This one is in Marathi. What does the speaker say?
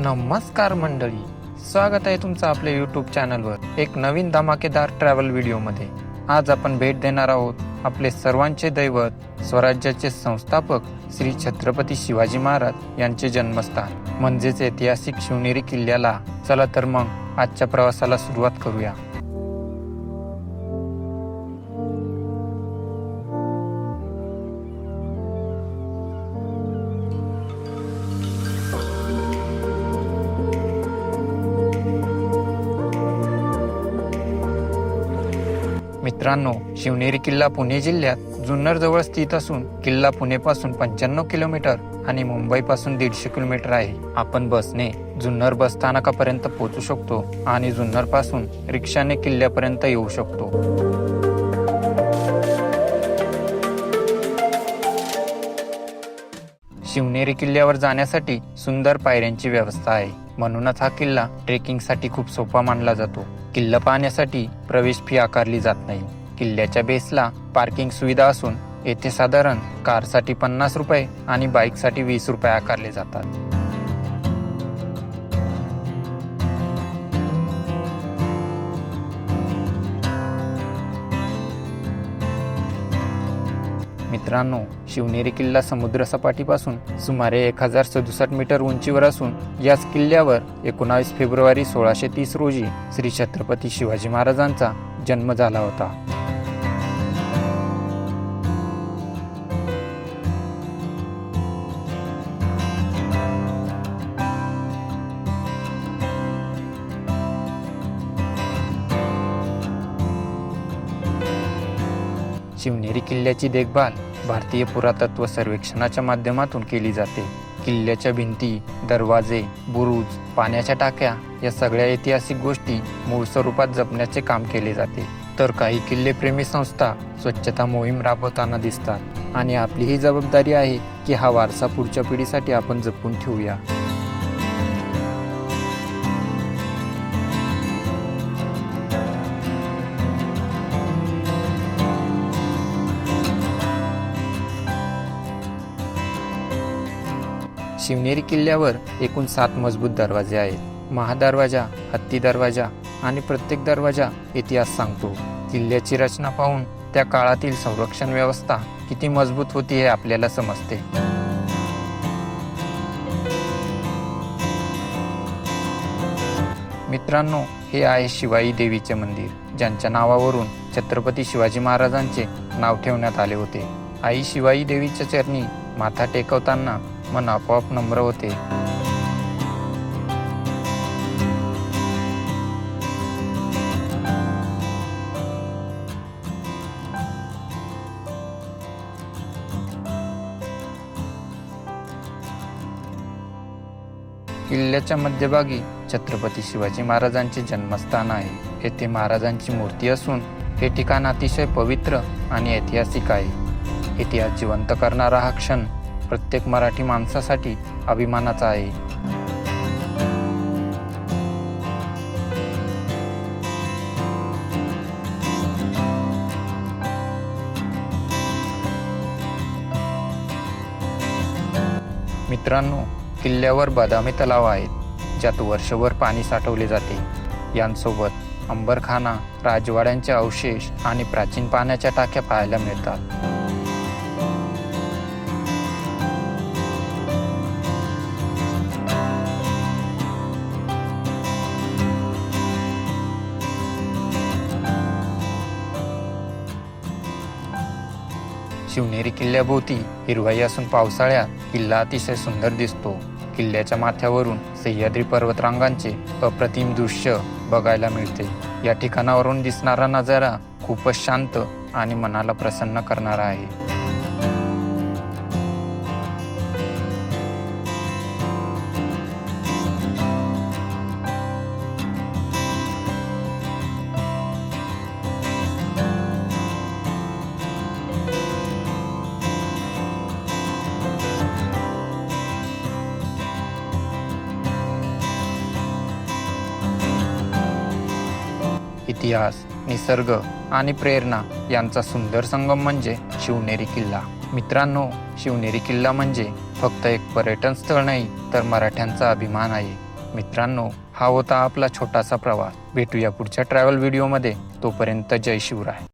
नमस्कार मंडळी, स्वागत आहे तुमचं आपल्या यूट्यूब चॅनलवर एक नवीन धमाकेदार ट्रॅव्हल व्हिडिओमध्ये। आज आपण भेट देणार आहोत आपले सर्वांचे दैवत, स्वराज्याचे संस्थापक श्री छत्रपती शिवाजी महाराज यांचे जन्मस्थान म्हणजेच ऐतिहासिक शिवनेरी किल्ल्याला। चला तर मग आजच्या प्रवासाला सुरुवात करूया। मित्रांनो, शिवनेरी किल्ला पुणे जिल्ह्यात जुन्नर जवळ स्थित असून किल्ला पुणेपासून 95 किलोमीटर आणि मुंबईपासून 150 किलोमीटर आहे। आपण बसने जुन्नर बस स्थानकापर्यंत पोहोचू शकतो आणि जुन्नर पासून रिक्षाने किल्ल्यापर्यंत येऊ शकतो। शिवनेरी किल्ल्यावर जाण्यासाठी सुंदर पायऱ्यांची व्यवस्था आहे, म्हणूनच हा किल्ला ट्रेकिंगसाठी खूप सोपा मानला जातो। किल्ला पाहण्यासाठी प्रवेश फी आकारली जात नाही। किल्ल्याच्या बेसला पार्किंग सुविधा असून येथे साधारण कारसाठी 50 रुपये आणि बाईकसाठी 20 रुपये आकारले जातात। मित्रांनो, शिवनेरी किल्ला समुद्र सपाटीपासून सुमारे 1067 मीटर उंचीवर असून याच किल्ल्यावर 19 फेब्रुवारी 1630 रोजी श्री छत्रपती शिवाजी महाराजांचा जन्म झाला होता। शिवनेरी किल्ल्याची देखभाल भारतीय पुरातत्व सर्वेक्षणाच्या माध्यमातून केली जाते। किल्ल्याच्या भिंती, दरवाजे, बुरुज, पाण्याच्या टाक्या या सगळ्या ऐतिहासिक गोष्टी मूळ स्वरूपात जपण्याचे काम केले जाते। तर काही किल्लेप्रेमी संस्था स्वच्छता मोहीम राबवताना दिसतात आणि आपली ही जबाबदारी आहे की हा वारसा पुढच्या पिढीसाठी आपण जपून ठेवूया। शिवनेरी किल्ल्यावर एकूण 7 मजबूत दरवाजे आहेत। महादरवाजा, हत्ती दरवाजा आणि प्रत्येक दरवाजा इतिहास सांगतो। किल्ल्याची रचना पाहून त्या काळातील संरक्षण व्यवस्था किती मजबूत होती हे आपल्याला समजते। मित्रांनो, हे आहे शिवाई देवीचे मंदिर, ज्यांच्या नावावरून छत्रपती शिवाजी महाराजांचे नाव ठेवण्यात आले होते। आई शिवाई देवीच्या चरणी माथा टेकवताना मन आपोआप नम्र होते। किल्ल्याच्या मध्यभागी छत्रपती शिवाजी महाराजांचे जन्मस्थान आहे। येथे महाराजांची मूर्ती असून हे ठिकाण अतिशय पवित्र आणि ऐतिहासिक आहे। इतिहास जिवंत करणारा हा क्षण प्रत्येक मराठी माणसासाठी अभिमानाचा आहे। मित्रांनो, किल्ल्यावर बदामी तलाव आहेत, ज्यात वर्षभर पाणी साठवले जाते। यांसोबत अंबरखाना, राजवाड्यांचे अवशेष आणि प्राचीन पाण्याच्या टाक्या पाहायला मिळतात। शिवनेरी किल्ल्याभोवती हिरवाई असून पावसाळ्यात किल्ला अतिशय सुंदर दिसतो। किल्ल्याच्या माथ्यावरून सह्याद्री पर्वतरांगांचे अप्रतिम दृश्य बघायला मिळते। या ठिकाणावरून दिसणारा नजारा खूपच शांत आणि मनाला प्रसन्न करणारा आहे। इतिहास, निसर्ग आणि प्रेरणा यांचा सुंदर संगम म्हणजे शिवनेरी किल्ला। मित्रांनो, शिवनेरी किल्ला म्हणजे फक्त एक पर्यटन स्थळ नाही तर मराठ्यांचा अभिमान आहे। मित्रांनो, हा होता आपला छोटासा प्रवास. भेटूया पुढच्या ट्रॅव्हल व्हिडिओमध्ये. तोपर्यंत जय शिवराय.